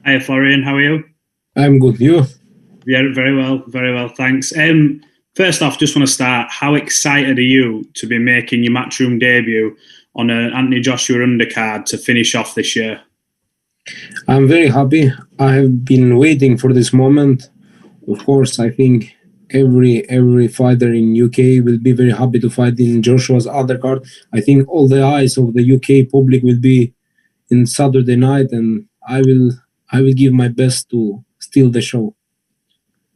Hi, Florian. How are you? I'm good. You? Yeah, very well. Thanks. First off, just want to start. How excited are you to be making your Matchroom debut on an Anthony Joshua undercard to finish off this year? I'm very happy. I have been waiting for this moment. Of course, I think every fighter in UK will be very happy to fight in Joshua's undercard. I think all the eyes of the UK public will be in Saturday night, and I will give my best to steal the show.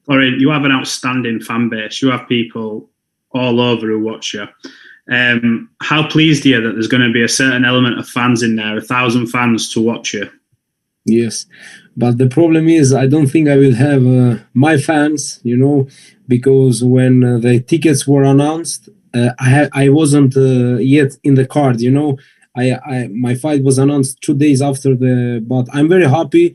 Florian, you have an outstanding fan base. You have people all over who watch you. How pleased are you that there's going to be a certain element of fans in there, 1,000 fans to watch you? Yes, but the problem is I don't think I will have my fans, because when the tickets were announced, I wasn't yet in the card, my fight was announced 2 days after but I'm very happy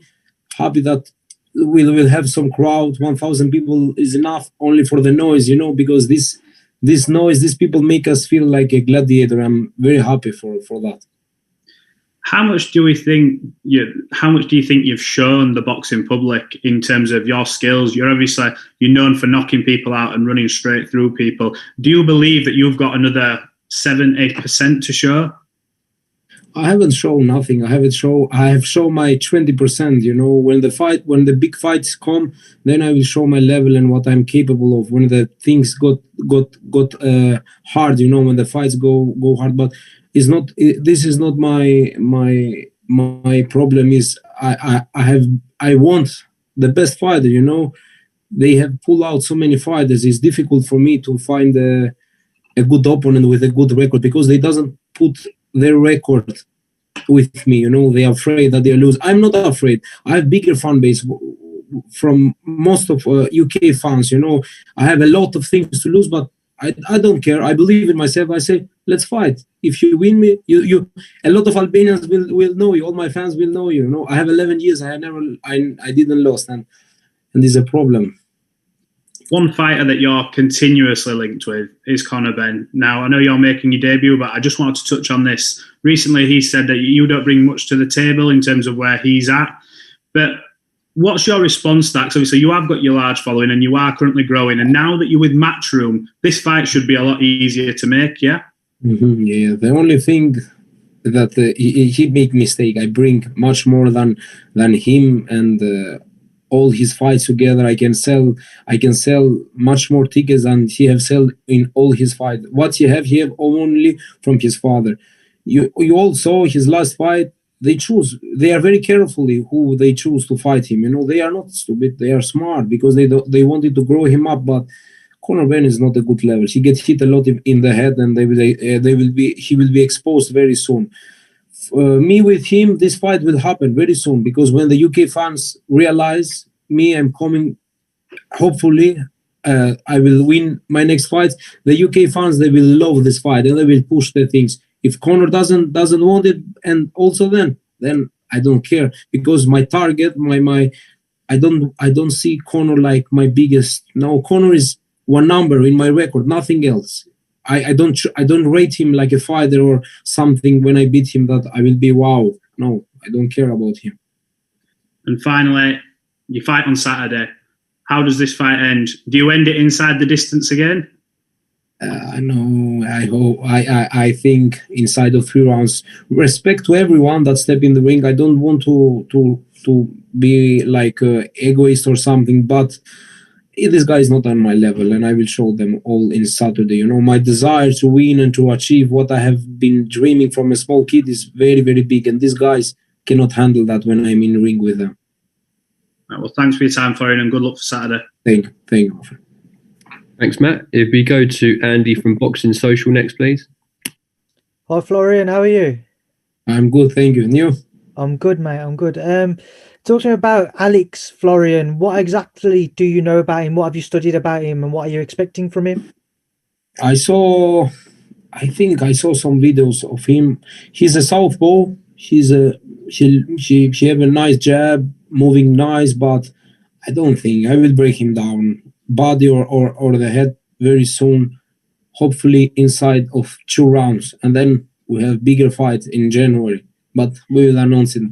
that we will have some crowd. 1,000 people is enough only for the noise, because this noise, these people make us feel like a gladiator. I'm very happy for that. How much do you think you've shown the boxing public in terms of your skills? You're known for knocking people out and running straight through people. Do you believe that you've got another 7-8% to show? I haven't shown nothing. I have shown my 20%. When the big fights come, then I will show my level and what I'm capable of. When the things got hard, when the fights go hard. But this is not my problem. Is I want the best fighter. They have pulled out so many fighters. It's difficult for me to find a good opponent with a good record, because they doesn't put their record with me. They are afraid that they lose. I'm not afraid. I have bigger fan base from most of UK fans. I have a lot of things to lose, but I don't care. I believe in myself. I say, let's fight. If you win me, a lot of Albanians will know you. All my fans will know you. I have 11 years. I didn't lose, and this is a problem. One fighter that you're continuously linked with is Conor Benn. Now, I know you're making your debut, but I just wanted to touch on this. Recently, he said that you don't bring much to the table in terms of where he's at. But what's your response to that? Because obviously you have got your large following and you are currently growing. And now that you're with Matchroom, this fight should be a lot easier to make, yeah? Mm-hmm, yeah, the only thing that he made mistake. I bring much more than him, and all his fights together, I can sell much more tickets than he have sold in all his fights. What he have only from his father. You all saw his last fight. They are very carefully who they choose to fight him. They are not stupid. They are smart, because they wanted to grow him up. But Conor Benn is not a good level. He gets hit a lot in the head, and he will be exposed very soon. Me with him, this fight will happen very soon, because when the UK fans realize I'm coming, hopefully I will win my next fight. The UK fans, they will love this fight and they will push the things. If Conor doesn't want it, and also then I don't care, because my target, I don't see Conor like my biggest. No, Conor is one number in my record, nothing else. I don't rate him like a fighter or something. When I beat him, that I will be wow. No, I don't care about him. And finally, you fight on Saturday. How does this fight end? Do you end it inside the distance again? No, I hope. I think inside of 3 rounds. Respect to everyone that step in the ring. I don't want to be like egoist or something, but this guy is not on my level, and I will show them all in Saturday. My desire to win and to achieve what I have been dreaming from a small kid is very, very big, and these guys cannot handle that when I'm in ring with them. Right, well, thanks for your time, Florian, and good luck for Saturday. Thank you. Thanks, Matt. If we go to Andy from Boxing Social next, please. Hi, Florian. How are you? I'm good, thank you. And you? I'm good, mate. I'm good. Talking about Alex Florian, what exactly do you know about him? What have you studied about him, and what are you expecting from him? I think I saw some videos of him. He's a southpaw. She have a nice jab, moving nice, but I don't think I will break him down, body or the head, very soon. Hopefully inside of 2 rounds, and then we have bigger fight in January. But we will announce it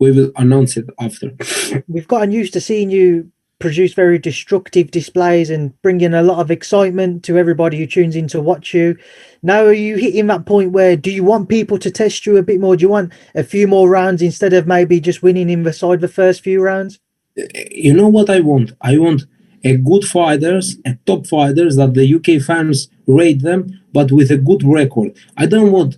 we will announce it after. We've gotten used to seeing you produce very destructive displays and bring in a lot of excitement to everybody who tunes in to watch you. Now, are you hitting that point where do you want people to test you a bit more? Do you want a few more rounds instead of maybe just winning inside the first few rounds? You know what I want? I want a good fighters, a top fighters that the UK fans rate them, but with a good record. I don't want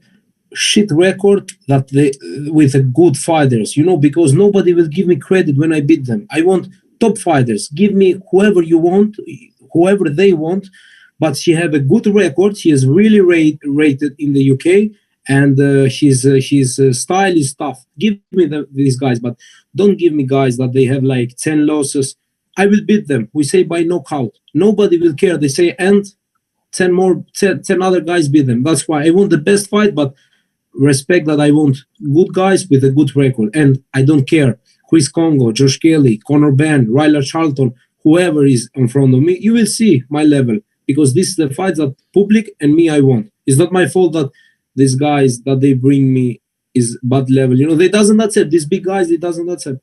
shit record that they with a good fighters, you know, because nobody will give me credit when I beat them. I want top fighters. Give me whoever you want, whoever they want, but she have a good record. She is really rated in the UK, and his style is tough. Give me these guys, but don't give me guys that they have like 10 losses. I will beat them. We say by knockout. Nobody will care. They say and 10 other guys beat them. That's why I want the best fight, but respect that I want good guys with a good record, and I don't care. Chris Congo, Josh Kelly, Conor Benn, Rylan Charlo, whoever is in front of me, you will see my level, because this is the fights that public and me I want. It's not my fault that these guys that they bring me is bad level. You know, they doesn't accept. These big guys, they doesn't accept.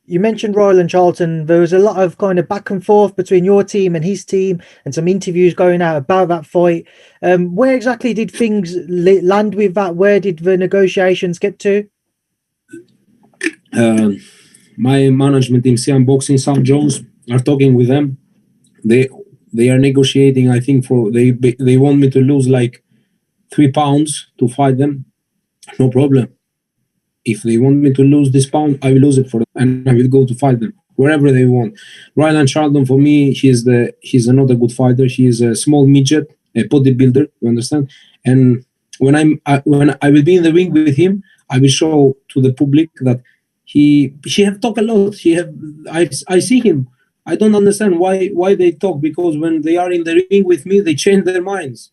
You mentioned Rylan Charlo. There was a lot of kind of back and forth between your team and his team, and some interviews going out about that fight. Where exactly did things land with that? Where did the negotiations get to? My management team, CM Boxing, Sam Jones, are talking with them. They are negotiating. I think they want me to lose like 3 pounds to fight them. No problem. If they want me to lose this pound, I will lose it for them, and I will go to fight them wherever they want. Rylan Charlo, for me, he's not a good fighter. He is a small midget, a bodybuilder. You understand? And when I will be in the ring with him, I will show to the public that he have talked a lot. I see him. I don't understand why they talk, because when they are in the ring with me, they change their minds.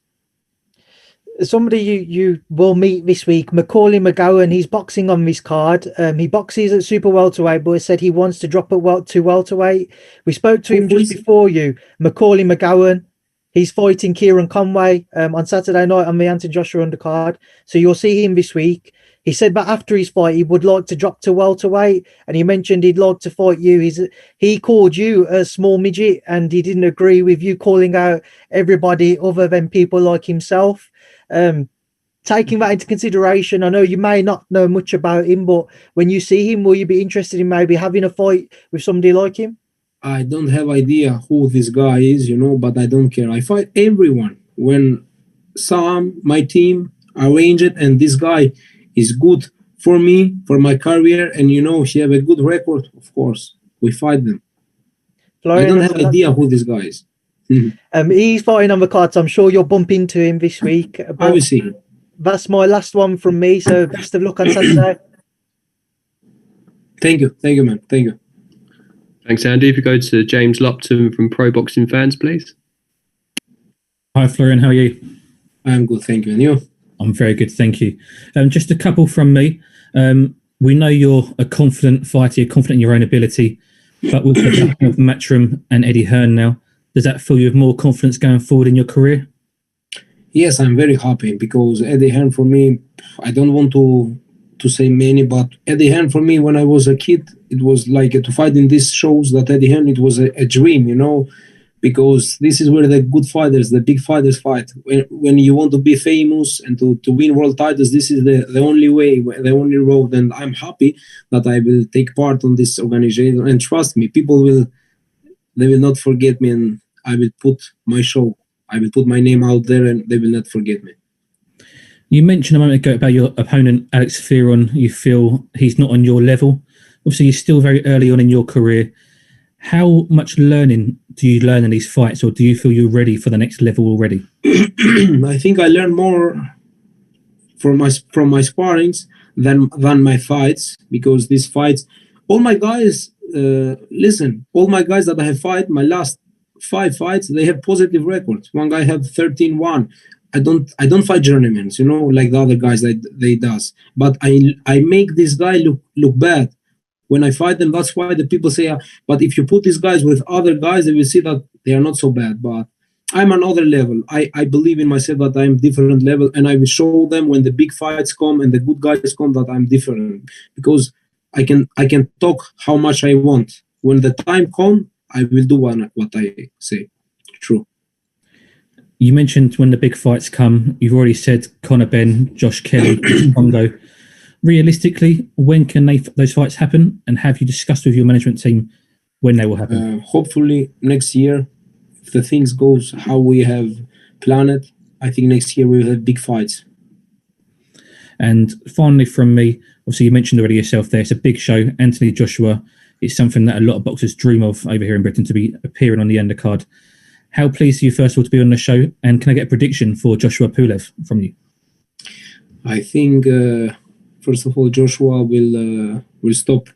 Somebody you will meet this week, Macaulay McGowan, he's boxing on this card. He boxes at super welterweight, but he said he wants to drop it to welterweight. We spoke to him just before you. Macaulay McGowan, he's fighting Kieran Conway on Saturday night on the Anthony Joshua undercard. So you'll see him this week. He said that after his fight, he would like to drop to welterweight, and he mentioned he'd like to fight you. He called you a small midget, and he didn't agree with you calling out everybody other than people like himself. Taking that into consideration, I know you may not know much about him, but when you see him, will you be interested in maybe having a fight with somebody like him? I don't have idea who this guy is, you know, but I don't care. I fight everyone. When Sam, my team, arrange it, and this guy is good for me, for my career, and you know, he have a good record, of course, we fight them. Florian, I don't have idea who this guy is. He's fighting on the card, so I'm sure you'll bump into him this week. I will see him. That's my last one from me, so best of luck on Saturday. Thank you, man. Thank you. Thanks, Andy. If you go to James Lupton from Pro Boxing Fans, please. Hi, Florian. How are you? I'm good, thank you. And you? I'm very good, thank you. Just a couple from me. We know you're a confident fighter, you're confident in your own ability, but with the backing of Matchroom and Eddie Hearn now, does that fill you with more confidence going forward in your career? Yes, I'm very happy, because Eddie Hearn for me, I don't want to say many, but Eddie Hearn for me, when I was a kid, it was like to fight in these shows that Eddie Hearn, it was a dream, you know, because this is where the good fighters, the big fighters fight. When you want to be famous and to win world titles, this is the only way, the only road. And I'm happy that I will take part on this organization. And trust me, they will not forget me, and I will put my show. I will put my name out there, and they will not forget me. You mentioned a moment ago about your opponent, Alex Fearon. You feel he's not on your level. Obviously, you're still very early on in your career. How much learning do you learn in these fights, or do you feel you're ready for the next level already? I think I learn more from my sparrings than my fights, because these fights, all my guys, all my guys that I have fight, my last 5 fights, they have positive records. One guy had 13-1. I don't fight journeymen, you know, like the other guys that they does. But I make this guy look bad when I fight them. That's why the people say, but if you put these guys with other guys, they will see that they are not so bad. But I'm another level. I believe in myself that I'm different level, and I will show them when the big fights come and the good guys come that I'm different. Because I can talk how much I want. When the time comes, I will do what I say. True. You mentioned when the big fights come, you've already said Conor Benn, Josh Kelly, Congo. Realistically, when can those fights happen? And have you discussed with your management team when they will happen? Hopefully next year, if the things goes how we have planned, I think next year we will have big fights. And finally from me, obviously you mentioned already yourself there, it's a big show. Anthony Joshua is something that a lot of boxers dream of over here in Britain, to be appearing on the undercard. How pleased are you, first of all, to be on the show? And can I get a prediction for Joshua Pulev from you? I think, first of all, Joshua will stop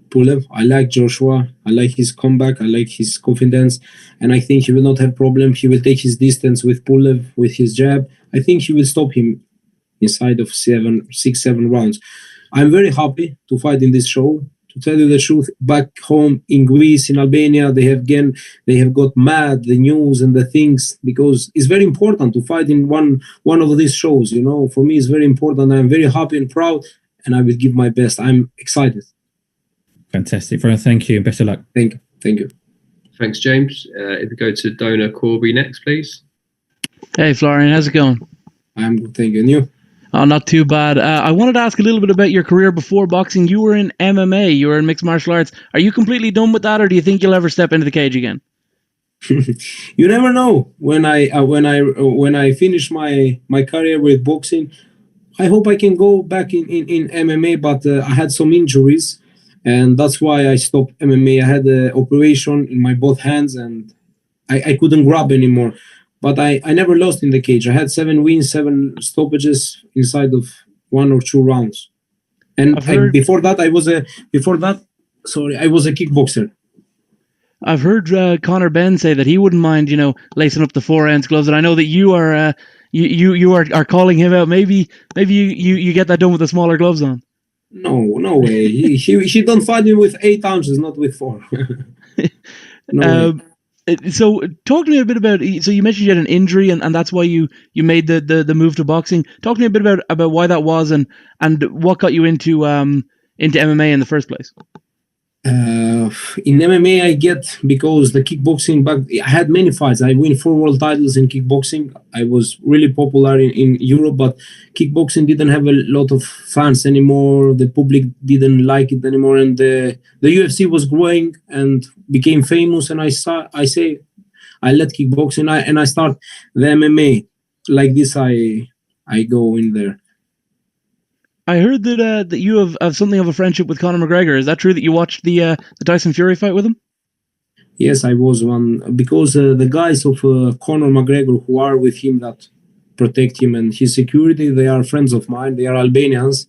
Pulev. I like Joshua. I like his comeback. I like his confidence. And I think he will not have problem. He will take his distance with Pulev, with his jab. I think he will stop him inside of 6, 7 rounds. I'm very happy to fight in this show. To tell you the truth, back home in Greece, in Albania, they have got mad the news and the things, because it's very important to fight in one of these shows. You know, for me, it's very important. I'm very happy and proud, and I will give my best. I'm excited. Fantastic, Florian. Thank you, and best of luck. Thank you. Thanks, James. If we go to Dona Corby next, please. Hey, Florian, how's it going? I'm good, thank you. And you? Oh, not too bad. I wanted to ask a little bit about your career before boxing. You were in MMA, you were in mixed martial arts. Are you completely done with that, or do you think you'll ever step into the cage again? You never know. When I finish my career with boxing, I hope I can go back in MMA, but I had some injuries, and that's why I stopped MMA. I had an operation in my both hands, and I couldn't grab anymore. But I never lost in the cage. I had 7 wins, 7 stoppages inside of 1 or 2 rounds. And before that, I was a kickboxer. I've heard Conor Benn say that he wouldn't mind, lacing up the 4-ounce gloves. And I know that you are you are calling him out. Maybe you get that done with the smaller gloves on. No way. he don't fight me with 8 ounces, not with 4. No way. So talk to me a bit about, so you mentioned you had an injury and that's why you made the move to boxing. Talk to me a bit about why that was and what got you into MMA in the first place. In MMA I get, because the kickboxing I had many fights. I win 4 world titles in kickboxing. I was really popular in Europe, but kickboxing didn't have a lot of fans anymore. The public didn't like it anymore, and the UFC was growing and became famous. And I let kickboxing and I start the MMA. Like this, I go in there. I heard that you have something of a friendship with Conor McGregor. Is that true that you watched the Tyson Fury fight with him? Yes, I was one, because the guys of Conor McGregor who are with him, that protect him and his security, they are friends of mine. They are Albanians,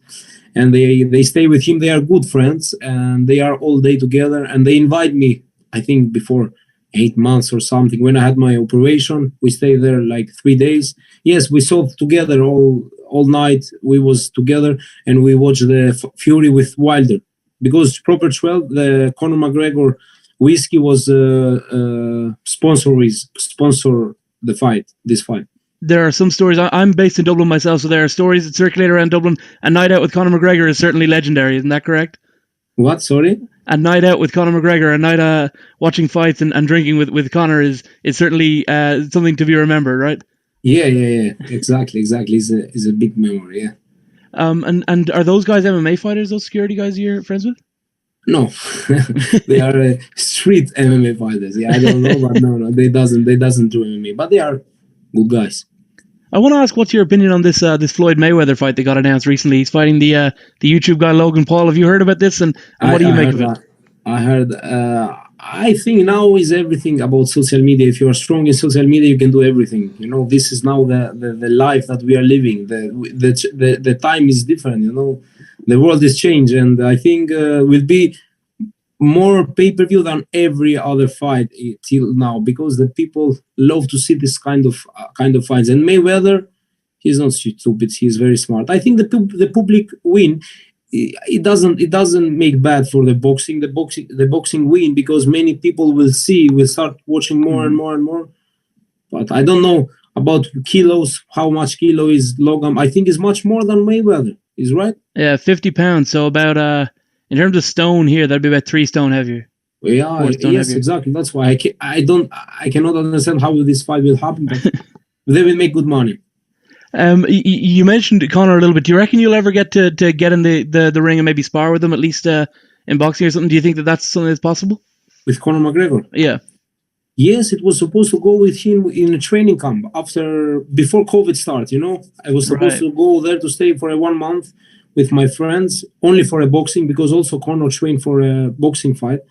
and they stay with him. They are good friends, and they are all day together. And they invite me, I think before 8 months or something, when I had my operation. We stayed there like 3 days. Yes, we saw together all night. We was together and we watched the Fury with Wilder, because Proper 12, the Conor McGregor whiskey was sponsor this fight. There are some stories. I'm based in Dublin myself, so there are stories that circulate around Dublin. A night out with Conor McGregor is certainly legendary. Isn't that correct? What? Sorry? A night out with Conor McGregor, a night watching fights and drinking with Conor is certainly something to be remembered, right? Yeah. Exactly. It's a big memory, yeah. And are those guys MMA fighters, those security guys you're friends with? No, they are street MMA fighters. Yeah, I don't know, but no, they doesn't do MMA, but they are good guys. I want to ask, what's your opinion on this Floyd Mayweather fight that got announced recently? He's fighting the YouTube guy Logan Paul. Have you heard about this? And what do you make of it? I heard. I think now is everything about social media. If you are strong in social media, you can do everything. This is now the life that we are living. The time is different. The world is changed, and I think will be more pay-per-view than every other fight till now, because the people love to see this kind of fights. And Mayweather, he's not stupid. He's very smart. I think the public win. It doesn't make bad for the boxing. The boxing win, because many people will start watching more and more and more. But I don't know about kilos. How much kilo is Logan? I think it's much more than Mayweather. Is right? Yeah, 50 pounds. So about In terms of stone here, that'd be about 3 stone heavier. Yeah, yes, exactly. That's why I cannot understand how this fight will happen, but they will make good money. You mentioned Conor a little bit. Do you reckon you'll ever get to get in the ring and maybe spar with him, at least in boxing or something? Do you think that's something that's possible? With Conor McGregor? Yeah. Yes, it was supposed to go with him in a training camp before COVID started, I was supposed to go there to stay for 1 month with my friends, only for a boxing, because also Conor trained for a boxing fight.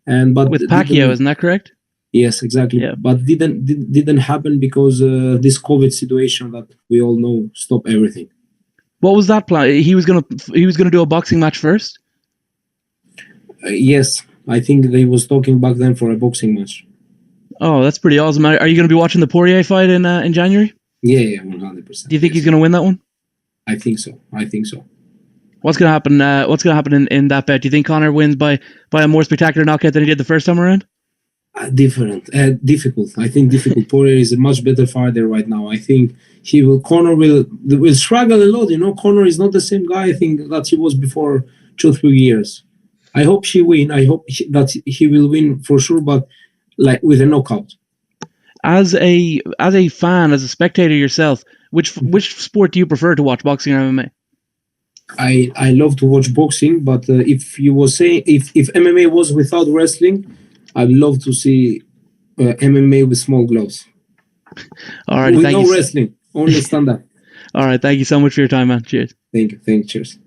But with Pacquiao, isn't that correct? Yes, exactly. Yeah. But didn't happen because this COVID situation that we all know stopped everything. What was that plan? He was gonna do a boxing match first. Yes, I think they was talking back then for a boxing match. Oh, that's pretty awesome. Are you going to be watching the Poirier fight in January? Yeah, 100%. Do you think he's going to win that one? I think so. What's going to happen? What's going to happen in that bet? Do you think Conor wins by a more spectacular knockout than he did the first time around? Difficult. I think difficult. Poirier is a much better fighter right now. I think Conor will struggle a lot. Conor is not the same guy I think that he was before 2-3 years. I hope she win. I hope that he will win for sure, but like with a knockout. As a fan, as a spectator yourself, which sport do you prefer to watch, boxing or MMA? I love to watch boxing, but if you were saying if MMA was without wrestling, I'd love to see MMA with small gloves. All right, with no wrestling, only stand up. All right, thank you so much for your time, man. Cheers. Thank you. Cheers.